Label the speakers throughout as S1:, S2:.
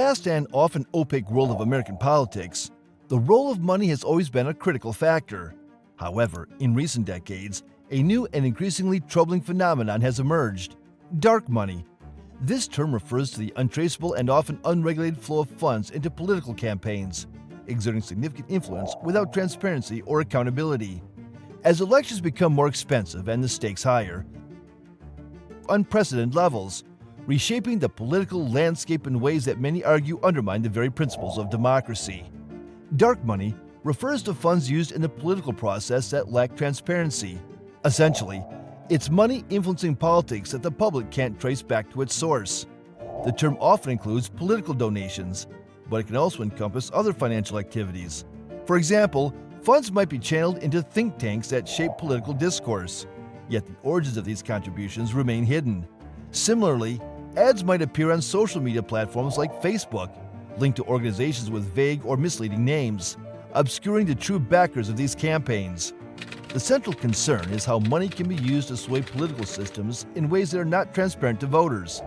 S1: vast and often opaque world of American politics, the role of money has always been a critical factor. However, in recent decades, a new and increasingly troubling phenomenon has emerged: dark money. This term refers to the untraceable and often unregulated flow of funds into political campaigns, exerting significant influence without transparency or accountability. As elections become more expensive and the stakes higher, unprecedented levels, reshaping the political landscape in ways that many argue undermine the very principles of democracy. Dark money refers to funds used in the political process that lack transparency. Essentially, it's money influencing politics that the public can't trace back to its source. The term often includes political donations, but it can also encompass other financial activities. For example, funds might be channeled into think tanks that shape political discourse, yet the origins of these contributions remain hidden. Similarly, ads might appear on social media platforms like Facebook, linked to organizations with vague or misleading names, obscuring the true backers of these campaigns. The central concern is how money can be used to sway political systems in ways that are not transparent to voters.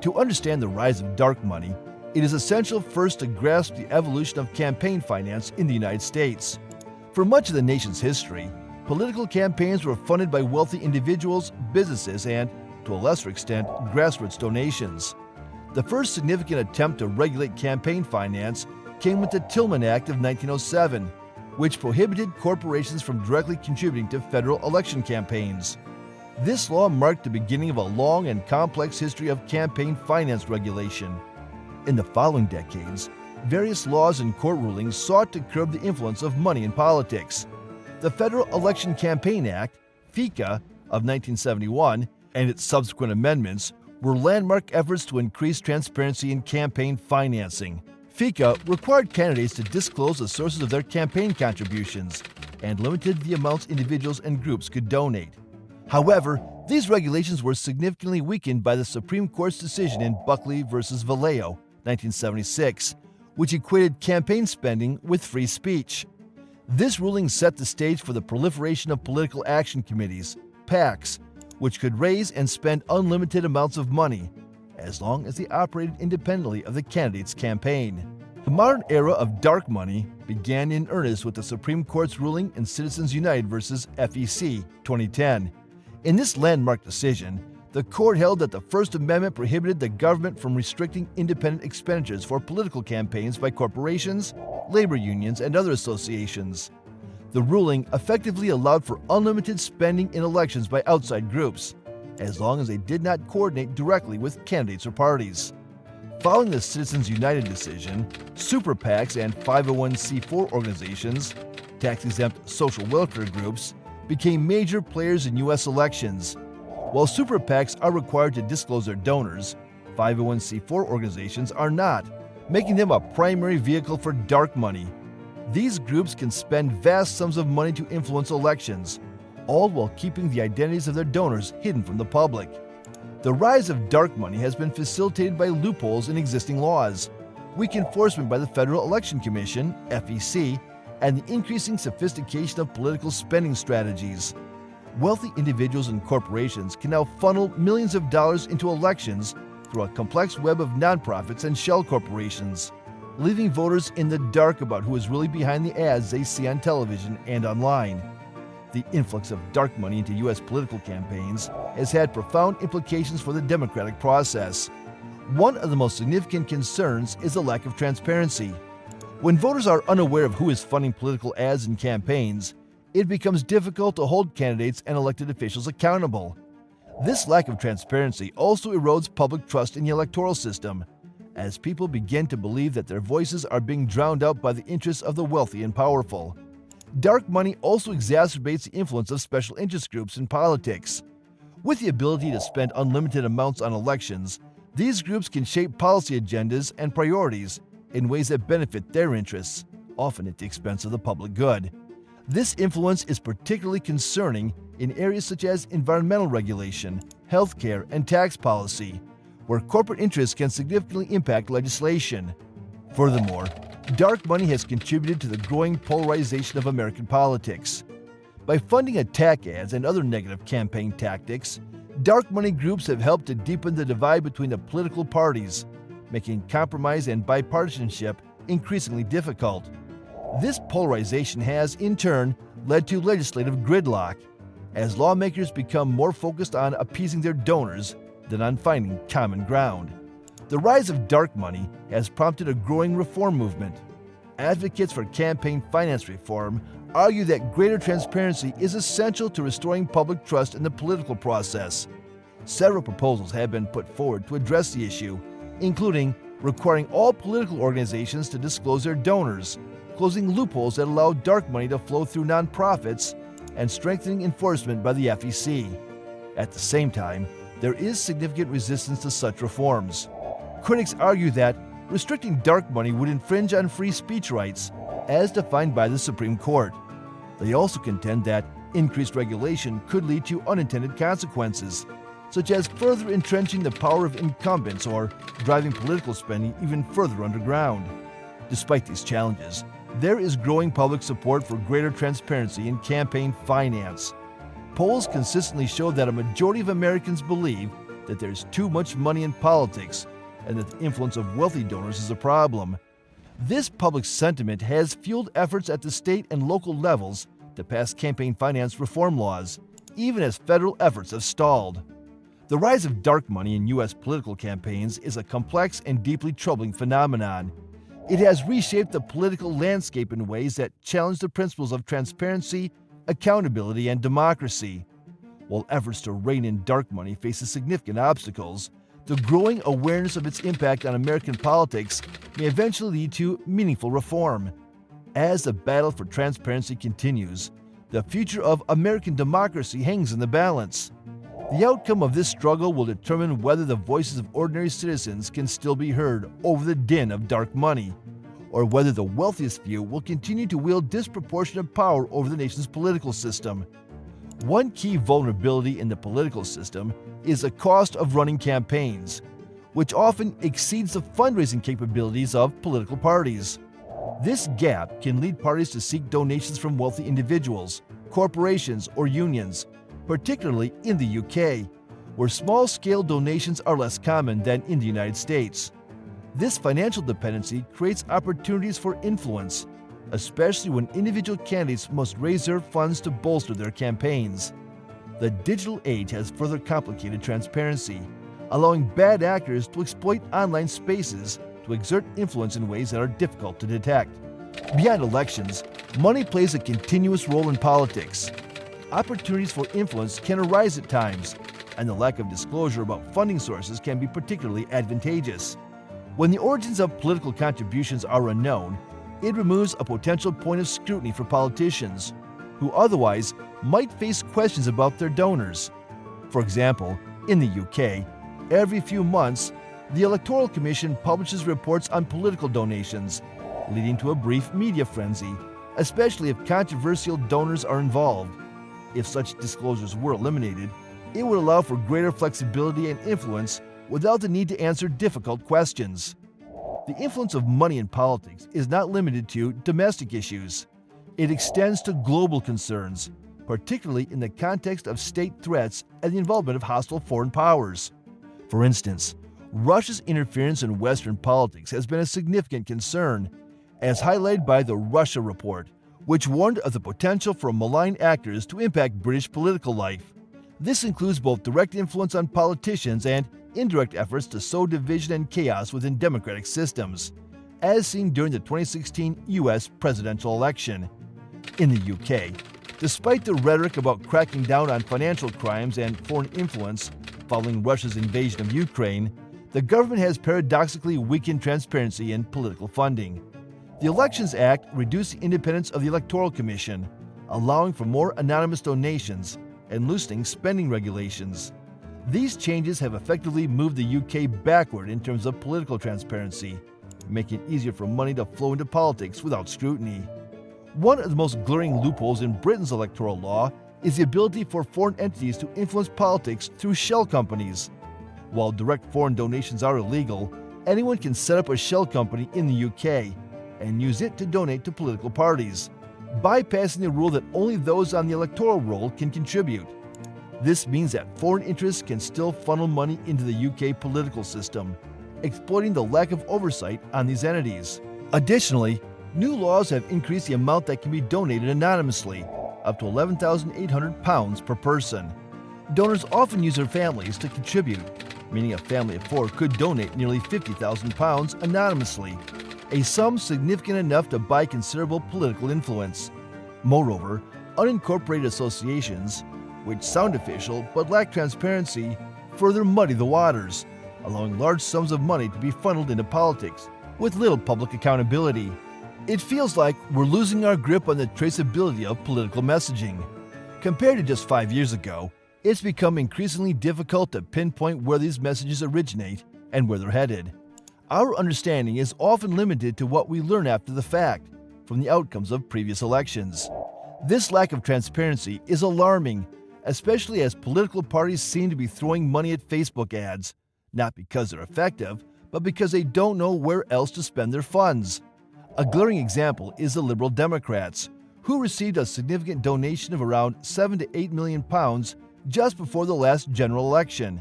S1: To understand the rise of dark money, it is essential first to grasp the evolution of campaign finance in the United States. For much of the nation's history, political campaigns were funded by wealthy individuals, businesses, and, to a lesser extent, grassroots donations. The first significant attempt to regulate campaign finance came with the Tillman Act of 1907, which prohibited corporations from directly contributing to federal election campaigns. This law marked the beginning of a long and complex history of campaign finance regulation. In the following decades, various laws and court rulings sought to curb the influence of money in politics. The Federal Election Campaign Act, FECA, of 1971, and its subsequent amendments were landmark efforts to increase transparency in campaign financing. FECA required candidates to disclose the sources of their campaign contributions and limited the amounts individuals and groups could donate. However, these regulations were significantly weakened by the Supreme Court's decision in Buckley v. Valeo, 1976, which equated campaign spending with free speech. This ruling set the stage for the proliferation of political action committees, PACs, which could raise and spend unlimited amounts of money, as long as they operated independently of the candidate's campaign. The modern era of dark money began in earnest with the Supreme Court's ruling in Citizens United v. FEC, 2010. In this landmark decision, the court held that the First Amendment prohibited the government from restricting independent expenditures for political campaigns by corporations, labor unions, and other associations. The ruling effectively allowed for unlimited spending in elections by outside groups, as long as they did not coordinate directly with candidates or parties. Following the Citizens United decision, super PACs and 501c4 organizations, tax-exempt social welfare groups, became major players in U.S. elections. While super PACs are required to disclose their donors, 501c4 organizations are not, making them a primary vehicle for dark money. These groups can spend vast sums of money to influence elections, all while keeping the identities of their donors hidden from the public. The rise of dark money has been facilitated by loopholes in existing laws, weak enforcement by the Federal Election Commission, FEC, and the increasing sophistication of political spending strategies. Wealthy individuals and corporations can now funnel millions of dollars into elections through a complex web of nonprofits and shell corporations, leaving voters in the dark about who is really behind the ads they see on television and online. The influx of dark money into U.S. political campaigns has had profound implications for the democratic process. One of the most significant concerns is the lack of transparency. When voters are unaware of who is funding political ads and campaigns, it becomes difficult to hold candidates and elected officials accountable. This lack of transparency also erodes public trust in the electoral system, as people begin to believe that their voices are being drowned out by the interests of the wealthy and powerful. Dark money also exacerbates the influence of special interest groups in politics. With the ability to spend unlimited amounts on elections, these groups can shape policy agendas and priorities in ways that benefit their interests, often at the expense of the public good. This influence is particularly concerning in areas such as environmental regulation, healthcare, and tax policy, where corporate interests can significantly impact legislation. Furthermore, dark money has contributed to the growing polarization of American politics. By funding attack ads and other negative campaign tactics, dark money groups have helped to deepen the divide between the political parties, making compromise and bipartisanship increasingly difficult. This polarization has, in turn, led to legislative gridlock, as lawmakers become more focused on appeasing their donors than on finding common ground. The rise of dark money has prompted a growing reform movement. Advocates for campaign finance reform argue that greater transparency is essential to restoring public trust in the political process. Several proposals have been put forward to address the issue, including requiring all political organizations to disclose their donors, closing loopholes that allow dark money to flow through nonprofits, and strengthening enforcement by the FEC. At the same time, there is significant resistance to such reforms. Critics argue that restricting dark money would infringe on free speech rights, as defined by the Supreme Court. They also contend that increased regulation could lead to unintended consequences, such as further entrenching the power of incumbents or driving political spending even further underground. Despite these challenges, there is growing public support for greater transparency in campaign finance. Polls consistently show that a majority of Americans believe that there's too much money in politics and that the influence of wealthy donors is a problem. This public sentiment has fueled efforts at the state and local levels to pass campaign finance reform laws, even as federal efforts have stalled. The rise of dark money in U.S. political campaigns is a complex and deeply troubling phenomenon. It has reshaped the political landscape in ways that challenge the principles of transparency, accountability, and democracy. While efforts to rein in dark money faces significant obstacles, the growing awareness of its impact on American politics may eventually lead to meaningful reform. As the battle for transparency continues, the future of American democracy hangs in the balance. The outcome of this struggle will determine whether the voices of ordinary citizens can still be heard over the din of dark money, or whether the wealthiest few will continue to wield disproportionate power over the nation's political system. One key vulnerability in the political system is the cost of running campaigns, which often exceeds the fundraising capabilities of political parties. This gap can lead parties to seek donations from wealthy individuals, corporations, or unions, particularly in the UK, where small-scale donations are less common than in the United States. This financial dependency creates opportunities for influence, especially when individual candidates must raise their funds to bolster their campaigns. The digital age has further complicated transparency, allowing bad actors to exploit online spaces to exert influence in ways that are difficult to detect. Beyond elections, money plays a continuous role in politics. Opportunities for influence can arise at times, and the lack of disclosure about funding sources can be particularly advantageous. When the origins of political contributions are unknown, it removes a potential point of scrutiny for politicians, who otherwise might face questions about their donors. For example, in the UK, every few months, the Electoral Commission publishes reports on political donations, leading to a brief media frenzy, especially if controversial donors are involved. If such disclosures were eliminated, it would allow for greater flexibility and influence without the need to answer difficult questions. The influence of money in politics is not limited to domestic issues. It extends to global concerns, particularly in the context of state threats and the involvement of hostile foreign powers. For instance, Russia's interference in Western politics has been a significant concern, as highlighted by the Russia Report, which warned of the potential for malign actors to impact British political life. This includes both direct influence on politicians and indirect efforts to sow division and chaos within democratic systems, as seen during the 2016 U.S. presidential election. In the UK, despite the rhetoric about cracking down on financial crimes and foreign influence following Russia's invasion of Ukraine, the government has paradoxically weakened transparency in political funding. The Elections Act reduced the independence of the Electoral Commission, allowing for more anonymous donations and loosening spending regulations. These changes have effectively moved the UK backward in terms of political transparency, making it easier for money to flow into politics without scrutiny. One of the most glaring loopholes in Britain's electoral law is the ability for foreign entities to influence politics through shell companies. While direct foreign donations are illegal, anyone can set up a shell company in the UK and use it to donate to political parties, bypassing the rule that only those on the electoral roll can contribute. This means that foreign interests can still funnel money into the UK political system, exploiting the lack of oversight on these entities. Additionally, new laws have increased the amount that can be donated anonymously, up to £11,800 per person. Donors often use their families to contribute, meaning a family of 4 could donate nearly £50,000 anonymously, a sum significant enough to buy considerable political influence. Moreover, unincorporated associations, which sound official but lack transparency, further muddy the waters, allowing large sums of money to be funneled into politics with little public accountability. It feels like we're losing our grip on the traceability of political messaging. Compared to just 5 years ago, it's become increasingly difficult to pinpoint where these messages originate and where they're headed. Our understanding is often limited to what we learn after the fact, from the outcomes of previous elections. This lack of transparency is alarming, especially as political parties seem to be throwing money at Facebook ads, not because they're effective, but because they don't know where else to spend their funds. A glaring example is the Liberal Democrats, who received a significant donation of around £7 to £8 million just before the last general election.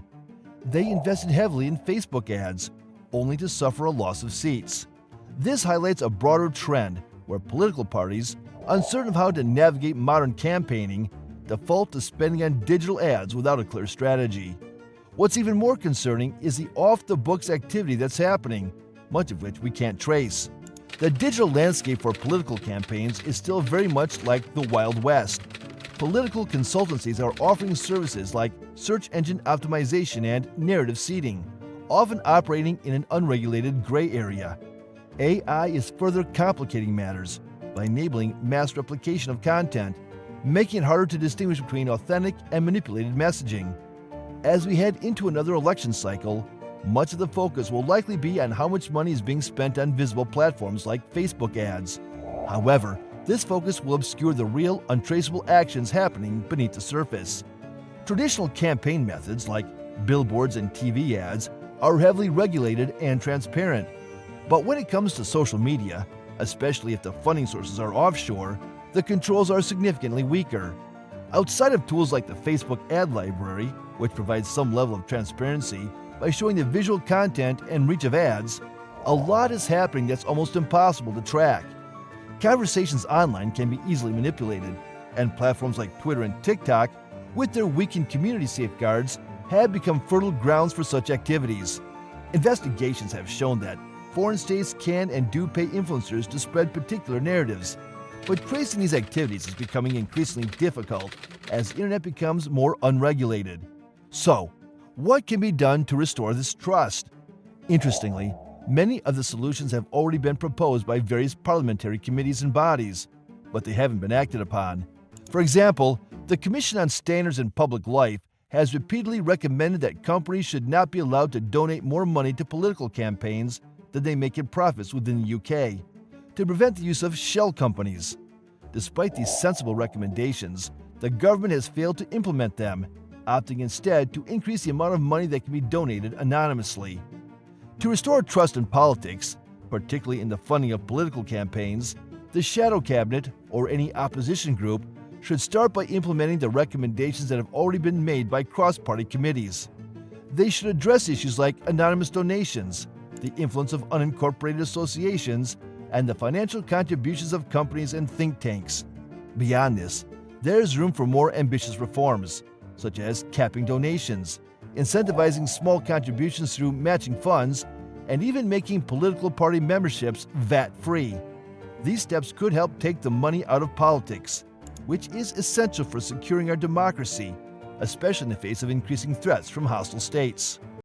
S1: They invested heavily in Facebook ads, only to suffer a loss of seats. This highlights a broader trend where political parties, uncertain of how to navigate modern campaigning, default to spending on digital ads without a clear strategy. What's even more concerning is the off-the-books activity that's happening, much of which we can't trace. The digital landscape for political campaigns is still very much like the Wild West. Political consultancies are offering services like search engine optimization and narrative seeding, often operating in an unregulated gray area. AI is further complicating matters by enabling mass replication of content, making it harder to distinguish between authentic and manipulated messaging. As we head into another election cycle, much of the focus will likely be on how much money is being spent on visible platforms like Facebook ads. However, this focus will obscure the real, untraceable actions happening beneath the surface. Traditional campaign methods like billboards and TV ads are heavily regulated and transparent. But when it comes to social media, especially if the funding sources are offshore, the controls are significantly weaker. Outside of tools like the Facebook ad library, which provides some level of transparency by showing the visual content and reach of ads, a lot is happening that's almost impossible to track. Conversations online can be easily manipulated, and platforms like Twitter and TikTok, with their weakened community safeguards, have become fertile grounds for such activities. Investigations have shown that foreign states can and do pay influencers to spread particular narratives, but tracing these activities is becoming increasingly difficult as the internet becomes more unregulated. So, what can be done to restore this trust? Interestingly, many of the solutions have already been proposed by various parliamentary committees and bodies, but they haven't been acted upon. For example, the Commission on Standards in Public Life has repeatedly recommended that companies should not be allowed to donate more money to political campaigns than they make in profits within the UK, to prevent the use of shell companies. Despite these sensible recommendations, the government has failed to implement them, opting instead to increase the amount of money that can be donated anonymously. To restore trust in politics, particularly in the funding of political campaigns, the shadow cabinet, or any opposition group, should start by implementing the recommendations that have already been made by cross-party committees. They should address issues like anonymous donations, the influence of unincorporated associations, and the financial contributions of companies and think tanks. Beyond this, there's room for more ambitious reforms, such as capping donations, incentivizing small contributions through matching funds, and even making political party memberships VAT-free. These steps could help take the money out of politics, which is essential for securing our democracy, especially in the face of increasing threats from hostile states.